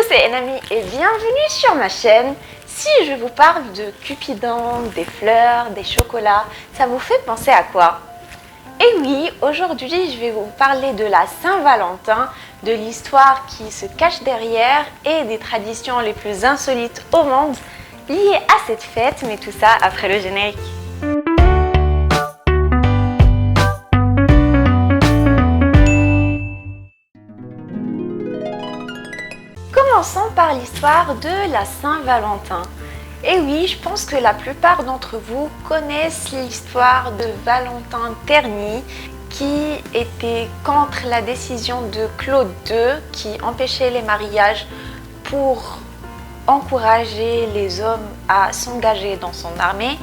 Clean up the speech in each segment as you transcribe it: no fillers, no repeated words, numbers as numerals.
c'est Enami et bienvenue sur ma chaîne. Si je vous parle de Cupidon, des fleurs, des chocolats, ça vous fait penser à quoi? Et oui, aujourd'hui je vais vous parler de la Saint-Valentin, de l'histoire qui se cache derrière et des traditions les plus insolites au monde liées à cette fête, mais tout ça après le générique. Commençons par l'histoire de la Saint-Valentin. Et oui, je pense que la plupart d'entre vous connaissent l'histoire de Valentin Terni qui était contre la décision de Claude II qui empêchait les mariages pour encourager les hommes à s'engager dans son armée.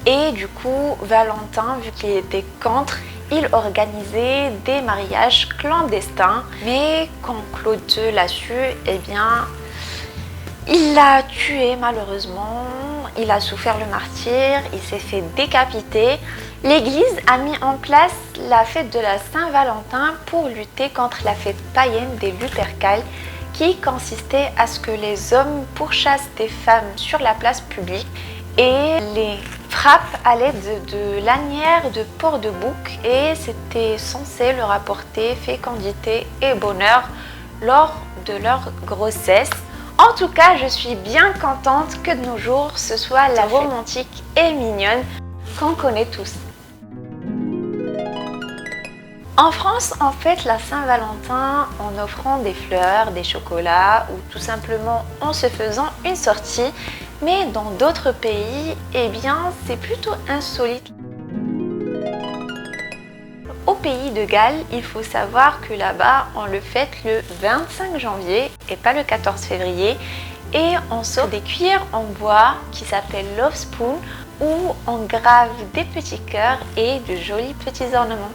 Et du coup, Valentin, vu qu'il était contre, il organisait des mariages clandestins. Mais quand Claude II l'a su, eh bien, il l'a tué malheureusement. Il a souffert le martyre, il s'est fait décapiter. L'Église a mis en place la fête de la Saint-Valentin pour lutter contre la fête païenne des Lupercales qui consistait à ce que les hommes pourchassent des femmes sur la place publique et les frappent à l'aide de lanières de porc de bouc, et c'était censé leur apporter fécondité et bonheur lors de leur grossesse. En tout cas, je suis bien contente que de nos jours, ce soit la romantique et mignonne qu'on connaît tous. En France, on fête la Saint-Valentin en offrant des fleurs, des chocolats ou tout simplement en se faisant une sortie. Mais dans d'autres pays, eh bien, c'est plutôt insolite. Au pays de Galles, il faut savoir que là-bas, on le fête le 25 janvier et pas le 14 février. Et on sort des cuillères en bois qui s'appellent love spoon où on grave des petits cœurs et de jolis petits ornements.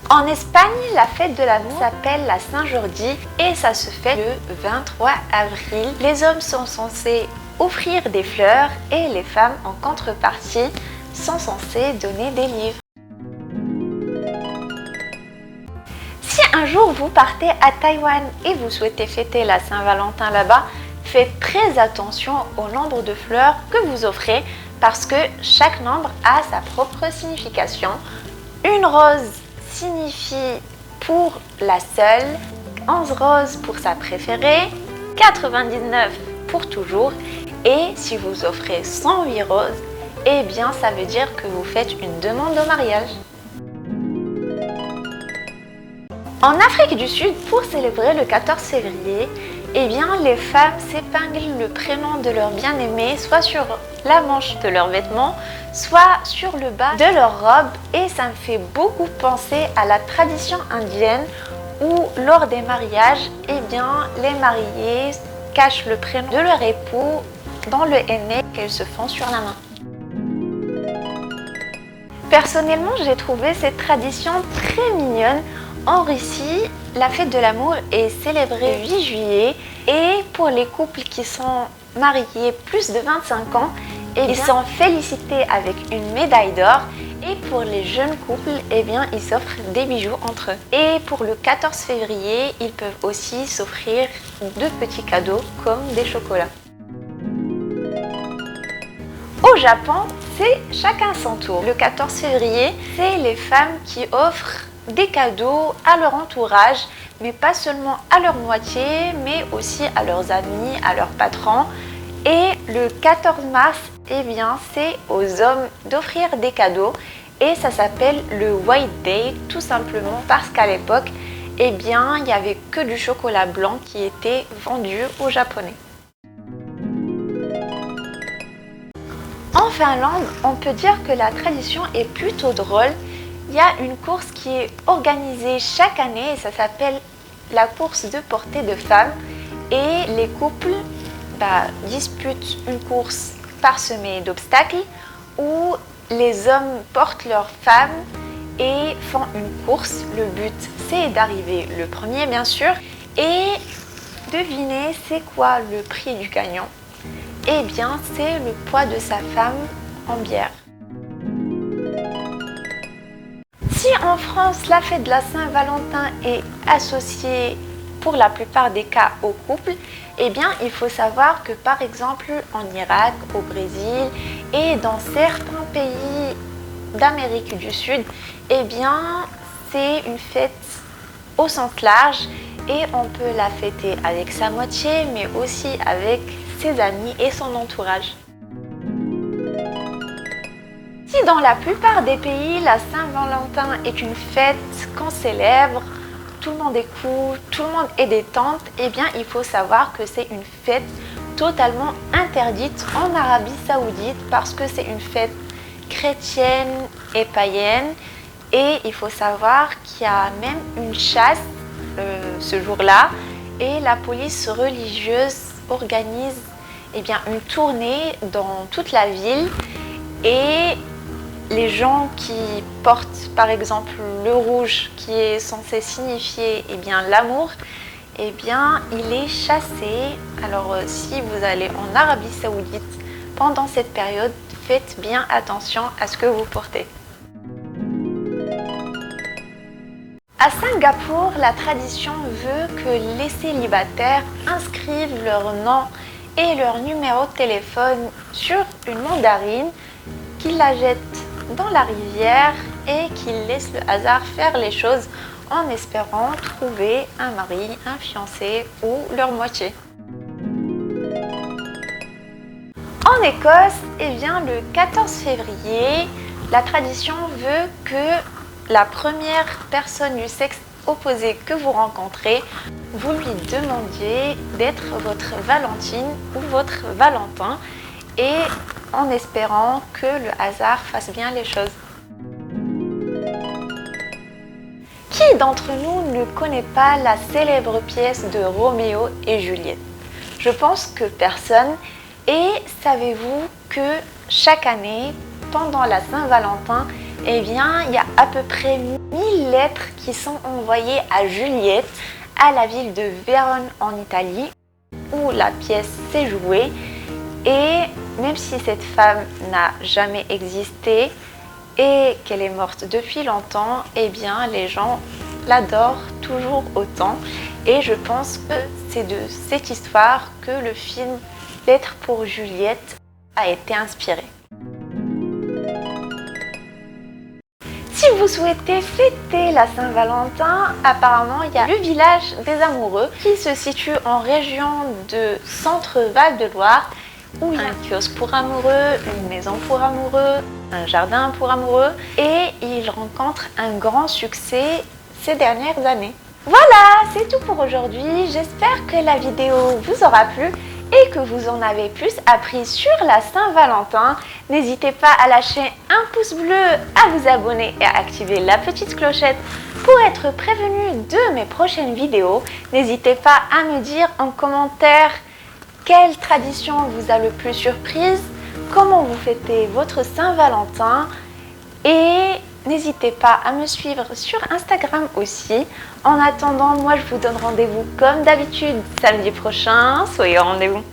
En Espagne, la fête de l'amour s'appelle la Saint-Jordi et ça se fait le 23 avril. Les hommes sont censés offrir des fleurs et les femmes, en contrepartie, sont censées donner des livres. Si un jour vous partez à Taïwan et vous souhaitez fêter la Saint-Valentin là-bas, faites très attention au nombre de fleurs que vous offrez parce que chaque nombre a sa propre signification. Une rose signifie pour la seule, 11 roses pour sa préférée, 99 pour toujours, et si vous offrez 108 roses, eh bien ça veut dire que vous faites une demande au mariage. En Afrique du Sud, pour célébrer le 14 février, eh bien les femmes s'épinglent le prénom de leur bien-aimé soit sur la manche de leurs vêtements, soit sur le bas de leur robe, et ça me fait beaucoup penser à la tradition indienne où lors des mariages, eh bien les mariés cachent le prénom de leur époux dans le henné qu'elles se font sur la main. Personnellement, j'ai trouvé cette tradition très mignonne. En Russie, la fête de l'amour est célébrée le 8 juillet et pour les couples qui sont mariés plus de 25 ans, ils sont félicités avec une médaille d'or, et pour les jeunes couples, eh bien, ils s'offrent des bijoux entre eux. Et pour le 14 février, ils peuvent aussi s'offrir de petits cadeaux comme des chocolats. Au Japon, c'est chacun son tour. Le 14 février, c'est les femmes qui offrent des cadeaux à leur entourage, mais pas seulement à leur moitié, mais aussi à leurs amis, à leurs patrons. Et le 14 mars, eh bien, c'est aux hommes d'offrir des cadeaux et ça s'appelle le White Day, tout simplement parce qu'à l'époque, eh bien, il n'y avait que du chocolat blanc qui était vendu aux Japonais. En Finlande, on peut dire que la tradition est plutôt drôle. Il y a une course qui est organisée chaque année et ça s'appelle la course de portée de femmes. Et les couples disputent une course parsemée d'obstacles où les hommes portent leurs femmes et font une course. Le but, c'est d'arriver le premier, bien sûr. Et devinez, c'est quoi le prix du gagnant? Eh bien, c'est le poids de sa femme en bière. Si en France, la fête de la Saint-Valentin est associée pour la plupart des cas au couple, eh bien, il faut savoir que par exemple en Irak, au Brésil et dans certains pays d'Amérique du Sud, eh bien, c'est une fête au sens large et on peut la fêter avec sa moitié, mais aussi avec ses amis et son entourage. Si dans la plupart des pays, la Saint-Valentin est une fête qu'on célèbre, tout le monde est cool, tout le monde est détente, eh bien il faut savoir que c'est une fête totalement interdite en Arabie Saoudite parce que c'est une fête chrétienne et païenne et il faut savoir qu'il y a même une chasse ce jour-là et la police religieuse organise bien, une tournée dans toute la ville et les gens qui portent par exemple le rouge qui est censé signifier bien, l'amour, bien, il est chassé. Alors si vous allez en Arabie Saoudite pendant cette période, faites bien attention à ce que vous portez. À Singapour, la tradition veut que les célibataires inscrivent leur nom et leur numéro de téléphone sur une mandarine, qu'ils la jettent dans la rivière et qu'ils laissent le hasard faire les choses en espérant trouver un mari, un fiancé ou leur moitié. En Écosse, bien, le 14 février, la tradition veut que la première personne du sexe opposé que vous rencontrez, vous lui demandiez d'être votre Valentine ou votre Valentin et en espérant que le hasard fasse bien les choses. Qui d'entre nous ne connaît pas la célèbre pièce de Roméo et Juliette? Je pense que personne. Et savez-vous que chaque année, pendant la Saint-Valentin, bien, il y a à peu près 1000 lettres qui sont envoyées à Juliette, à la ville de Vérone en Italie, où la pièce s'est jouée. Et même si cette femme n'a jamais existé et qu'elle est morte depuis longtemps, bien, les gens l'adorent toujours autant. Et je pense que c'est de cette histoire que le film Lettre pour Juliette a été inspiré. Si vous souhaitez fêter la Saint-Valentin, apparemment il y a le village des amoureux qui se situe en région de Centre-Val de Loire où il y a un kiosque pour amoureux, une maison pour amoureux, un jardin pour amoureux et il rencontre un grand succès ces dernières années. Voilà, c'est tout pour aujourd'hui. J'espère que la vidéo vous aura plu et que vous en avez plus appris sur la Saint-Valentin. N'hésitez pas à lâcher un pouce bleu, à vous abonner et à activer la petite clochette pour être prévenu de mes prochaines vidéos. N'hésitez pas à me dire en commentaire quelle tradition vous a le plus surprise, comment vous fêtez votre Saint-Valentin et n'hésitez pas à me suivre sur Instagram aussi. En attendant, moi je vous donne rendez-vous comme d'habitude samedi prochain. Soyez au rendez-vous.